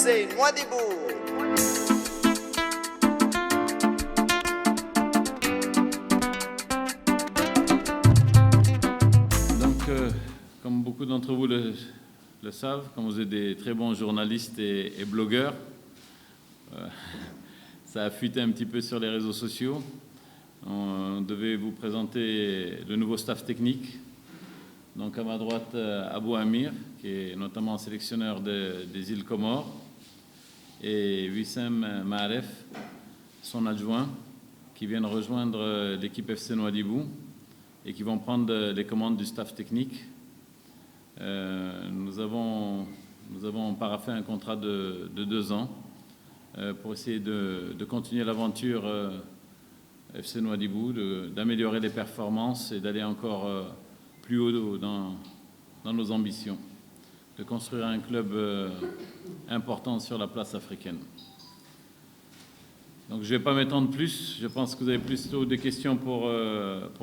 FC Nouadhibou. Comme beaucoup d'entre vous le savent, comme vous êtes des très bons journalistes et blogueurs, ça a fuité un petit peu sur les réseaux sociaux. On devait vous présenter le nouveau staff technique. Donc à ma droite, Abou Amir, qui est notamment sélectionneur des îles Comores, et Wissem Maaref, son adjoint, qui viennent rejoindre l'équipe FC Nouadhibou et qui vont prendre les commandes du staff technique. Nous avons paraphé un contrat de 2 ans pour essayer de continuer l'aventure FC Nouadhibou, d'améliorer les performances et d'aller encore plus haut dans nos ambitions, de construire un club important sur la place africaine. Donc je ne vais pas m'étendre plus, je pense que vous avez plutôt des questions pour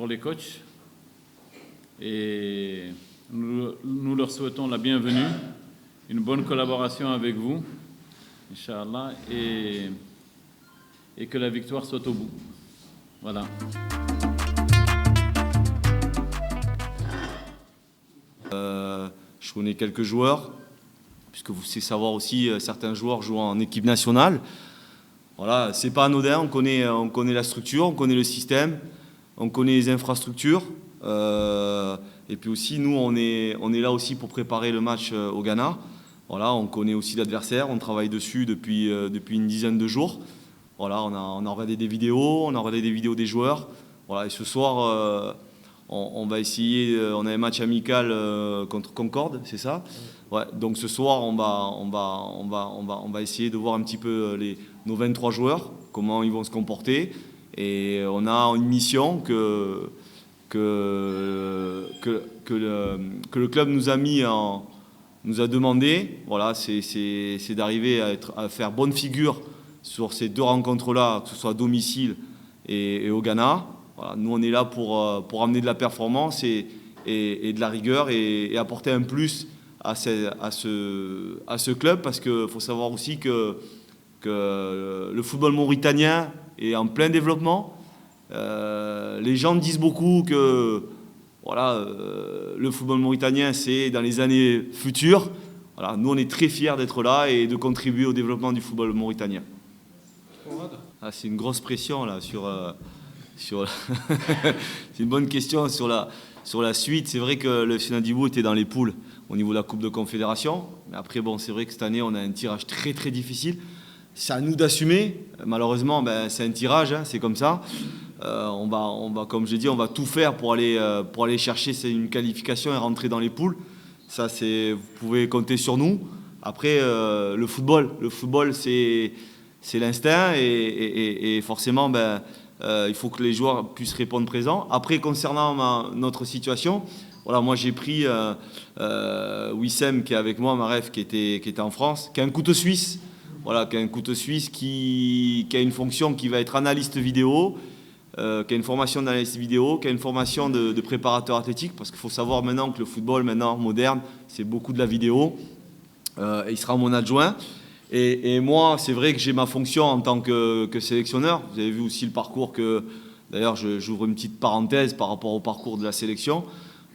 les coachs. Et nous leur souhaitons la bienvenue, une bonne collaboration avec vous, Inch'Allah, et que la victoire soit au bout. Voilà. Je connais quelques joueurs, puisque vous savez savoir aussi, certains joueurs jouent en équipe nationale. Voilà, c'est pas anodin, on connaît la structure, on connaît le système, on connaît les infrastructures. Et puis aussi, nous, on est là aussi pour préparer le match au Ghana. Voilà, on connaît aussi l'adversaire, on travaille dessus depuis une dizaine de jours. Voilà, on a regardé des vidéos, des joueurs. Voilà, et ce soir, on va essayer. On a un match amical contre Concorde, c'est ça? Ouais. Donc ce soir, on va essayer de voir un petit peu nos 23 joueurs, comment ils vont se comporter. Et on a une mission que le club nous a demandé, voilà, c'est d'arriver à faire bonne figure sur ces 2 rencontres-là, que ce soit à domicile et au Ghana. Voilà, nous, on est là pour amener de la performance et de la rigueur et apporter un plus à ce club, parce qu'il faut savoir aussi que le football mauritanien est en plein développement. Les gens disent beaucoup que voilà, le football mauritanien, c'est dans les années futures. Voilà, nous, on est très fiers d'être là et de contribuer au développement du football mauritanien. C'est une grosse pression là sur c'est une bonne question sur la suite. C'est vrai que le FC Nouadhibou était dans les poules au niveau de la Coupe de Confédération. Mais après, bon, c'est vrai que cette année, on a un tirage très très difficile. C'est à nous d'assumer. Malheureusement, c'est un tirage, hein, c'est comme ça. On va, comme je l'ai dit, on va tout faire pour aller chercher une qualification et rentrer dans les poules. Ça, vous pouvez compter sur nous. Après, le football, c'est l'instinct et forcément, il faut que les joueurs puissent répondre présent. Après, concernant notre situation, voilà, moi j'ai pris Wissem qui est avec moi, Maref qui était en France, qui a un couteau suisse. Voilà, qui a un couteau suisse qui a une fonction qui va être analyste vidéo, qui a une formation d'analyste vidéo, qui a une formation de préparateur athlétique, parce qu'il faut savoir maintenant que le football maintenant moderne, c'est beaucoup de la vidéo. Et il sera mon adjoint. Et moi, c'est vrai que j'ai ma fonction en tant que sélectionneur. Vous avez vu aussi le parcours que, d'ailleurs, j'ouvre une petite parenthèse par rapport au parcours de la sélection.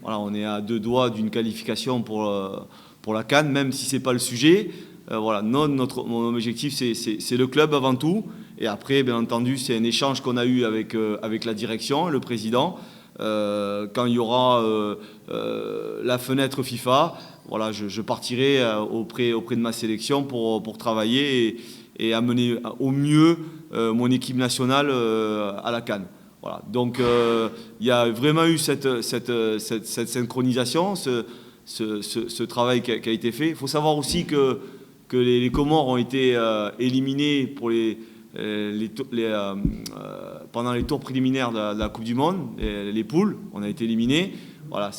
Voilà, on est à 2 doigts d'une qualification pour la CAN, même si c'est pas le sujet. Voilà, mon objectif, c'est le club avant tout. Et après, bien entendu, c'est un échange qu'on a eu avec la direction, le président. Quand il y aura la fenêtre FIFA, voilà, je partirai auprès de ma sélection pour travailler et amener au mieux mon équipe nationale à la CAN. Voilà. Donc, il y a vraiment eu cette synchronisation, ce travail qui a été fait. Il faut savoir aussi que les Comores ont été éliminés pendant les tours préliminaires de la Coupe du Monde, les poules, on a été éliminés. Voilà,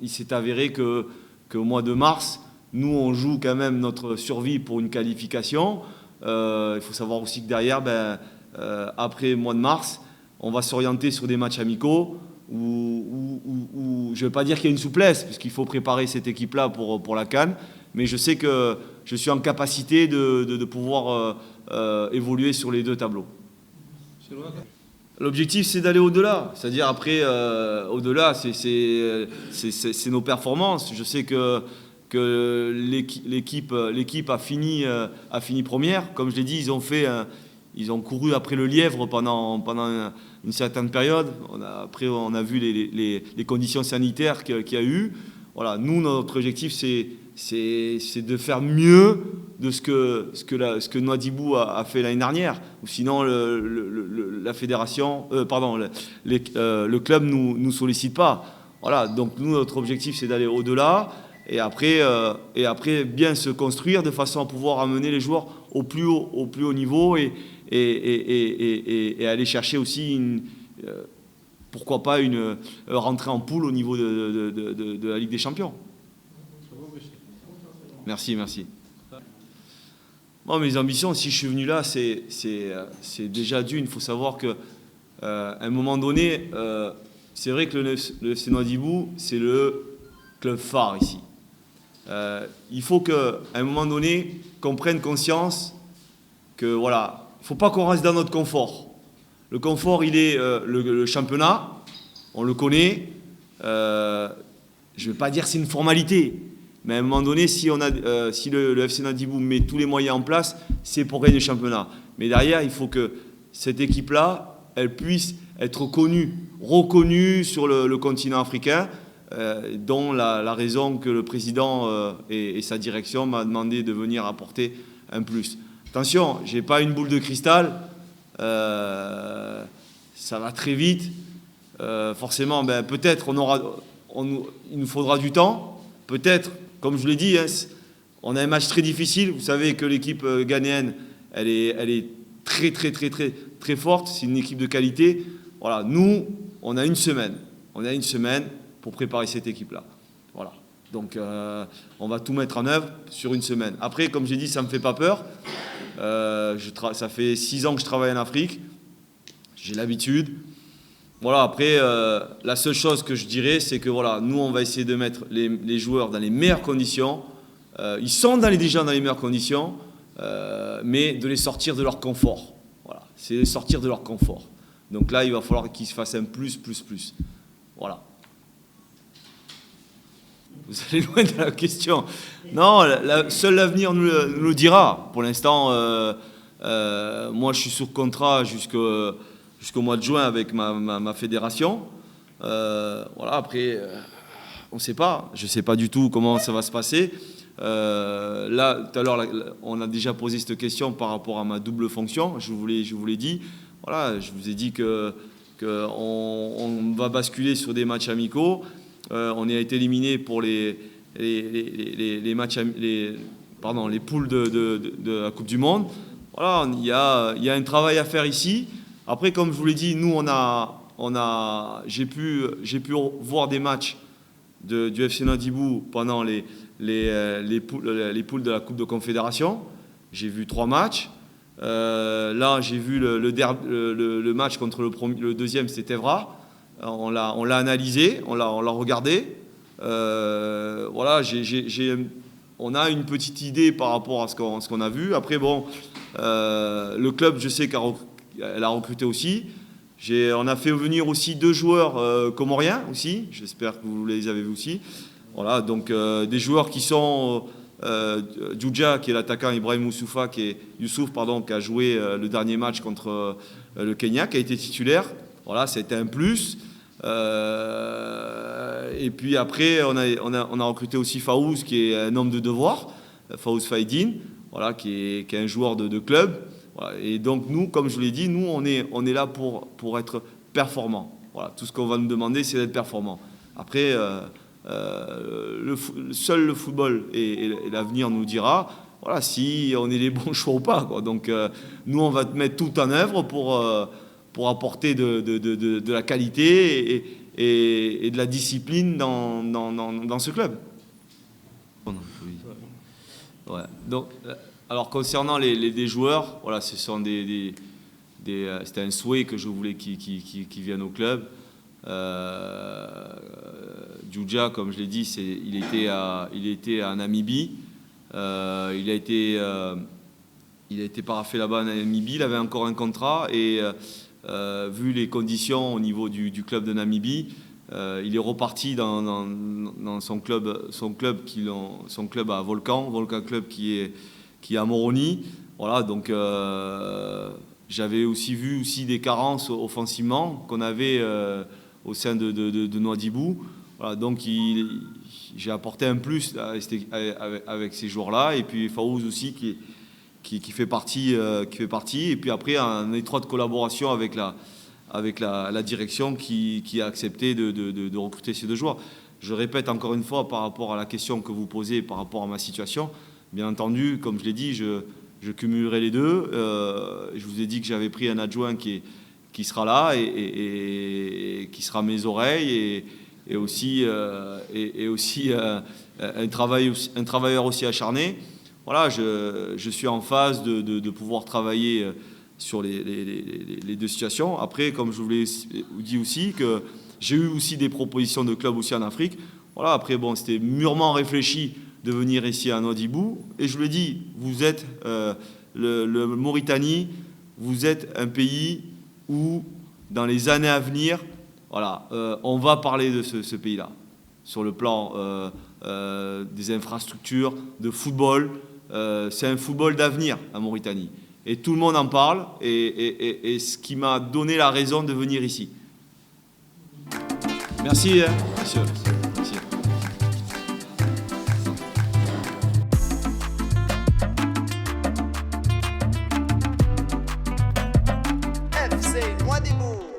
il s'est avéré qu'au mois de mars, nous, on joue quand même notre survie pour une qualification. Il faut savoir aussi que derrière, après le mois de mars, on va s'orienter sur des matchs amicaux où je ne vais pas dire qu'il y a une souplesse, puisqu'il faut préparer cette équipe-là pour la CAN, mais je sais que je suis en capacité de pouvoir évoluer sur les deux tableaux. L'objectif, c'est d'aller au-delà. C'est-à-dire, après, au-delà, c'est nos performances. Je sais que l'équipe a fini première. Comme je l'ai dit, ils ont couru après le lièvre pendant une certaine période. Après, on a vu les conditions sanitaires qu'il y a eu. Voilà, nous, notre objectif, c'est de faire mieux de ce que Nouadhibou a fait l'année dernière. Ou sinon, la fédération, le club nous sollicite pas. Voilà, donc nous, notre objectif, c'est d'aller au-delà et après bien se construire de façon à pouvoir amener les joueurs au plus haut niveau et aller chercher aussi pourquoi pas une rentrée en poule au niveau de la Ligue des Champions. Merci. Bon, mes ambitions, si je suis venu là, c'est déjà d'une. Il faut savoir qu'à un moment donné, c'est vrai que le FC Nouadhibou, c'est le club phare ici. Il faut qu'à un moment donné, qu'on prenne conscience que voilà, il ne faut pas qu'on reste dans notre confort. Le confort, il est le championnat, on le connaît. Je ne vais pas dire que c'est une formalité, mais à un moment donné, si le FC Nouadhibou met tous les moyens en place, c'est pour gagner le championnat. Mais derrière, il faut que cette équipe-là, elle puisse être reconnue sur le continent africain, dont la raison que le président et sa direction m'a demandé de venir apporter un plus. Attention, je n'ai pas une boule de cristal, ça va très vite. Forcément, peut-être il nous faudra du temps. Peut-être, comme je l'ai dit, hein, on a un match très difficile. Vous savez que l'équipe ghanéenne, elle est très forte. C'est une équipe de qualité. Voilà, nous, on a une semaine. On a une semaine pour préparer cette équipe-là. Voilà. Donc, on va tout mettre en œuvre sur une semaine. Après, comme j'ai dit, ça ne me fait pas peur. Ça fait 6 ans que je travaille en Afrique. J'ai l'habitude. Voilà, après, la seule chose que je dirais, c'est que voilà, nous, on va essayer de mettre les joueurs dans les meilleures conditions. Ils sont déjà dans les meilleures conditions, mais de les sortir de leur confort. Voilà, c'est les sortir de leur confort. Donc là, il va falloir qu'ils se fassent un plus. Voilà. Vous allez loin de la question. Non, seul l'avenir nous le dira. Pour l'instant, moi, je suis sur contrat jusqu'au mois de juin avec ma fédération. Voilà, après, on ne sait pas. Je ne sais pas du tout comment ça va se passer. Là, tout à l'heure, on a déjà posé cette question par rapport à ma double fonction. Je vous l'ai dit. Voilà, je vous ai dit qu'on va basculer sur des matchs amicaux. On a été éliminé pour les poules de la Coupe du Monde. Voilà, il y a un travail à faire ici. Après, comme je vous l'ai dit, nous, j'ai pu voir des matchs du FC Nouadhibou pendant les poules de la Coupe de Confédération. J'ai vu 3 matchs. Là, j'ai vu le match contre le deuxième, c'était Evra. On l'a analysé, on l'a regardé. Voilà, on a une petite idée par rapport à ce qu'on a vu. Après, bon, le club, je sais qu'elle a recruté aussi. On a fait venir aussi 2 joueurs comoriens aussi. J'espère que vous les avez vus aussi. Voilà, donc des joueurs qui sont Djoudja, qui est l'attaquant, Ibrahim Youssouf, qui a joué le dernier match contre le Kenya, qui a été titulaire. Voilà, c'était un plus. Et puis après, on a recruté aussi Faouz, qui est un homme de devoir, Faouz Faïdine, voilà, qui est un joueur de club. Voilà. Et donc nous, comme je vous l'ai dit, nous, on est là pour être performants. Voilà, tout ce qu'on va nous demander, c'est d'être performants. Après, seul le football et l'avenir nous dira, voilà, si on est les bons choix ou pas, quoi. Donc nous, on va mettre tout en œuvre pour apporter de la qualité et de la discipline dans ce club. Ouais. Donc, alors concernant les joueurs, voilà, ce sont c'était un souhait que je voulais qu'ils viennent au club. Djoudja, comme je l'ai dit, il était en Namibie. Il a été paraphé là-bas en Namibie, il avait encore un contrat et vu les conditions au niveau du club de Namibie, il est reparti dans son club à Volcan Club qui est à Moroni. Voilà, donc j'avais aussi vu des carences offensivement qu'on avait au sein de Nouadhibou. Voilà, donc j'ai apporté un plus avec ces joueurs-là. Et puis Faouz aussi qui fait partie. Et puis après, en étroite collaboration avec la direction qui a accepté de recruter ces deux joueurs. Je répète encore une fois par rapport à la question que vous posez, par rapport à ma situation. Bien entendu, comme je l'ai dit, je cumulerai les deux. Je vous ai dit que j'avais pris un adjoint qui sera là et qui sera mes oreilles et aussi un travailleur aussi acharné. Voilà, je suis en phase de pouvoir travailler sur les deux situations. Après, comme je vous l'ai dit aussi, que j'ai eu aussi des propositions de clubs aussi en Afrique. Voilà, après, bon, c'était mûrement réfléchi de venir ici à Nouadhibou. Et je vous l'ai dit, vous êtes le Mauritanie, vous êtes un pays où, dans les années à venir, voilà, on va parler de ce pays-là, sur le plan des infrastructures, de football. C'est un football d'avenir, la Mauritanie. Et tout le monde en parle, et ce qui m'a donné la raison de venir ici. Merci, monsieur. Merci. FC Nouadhibou.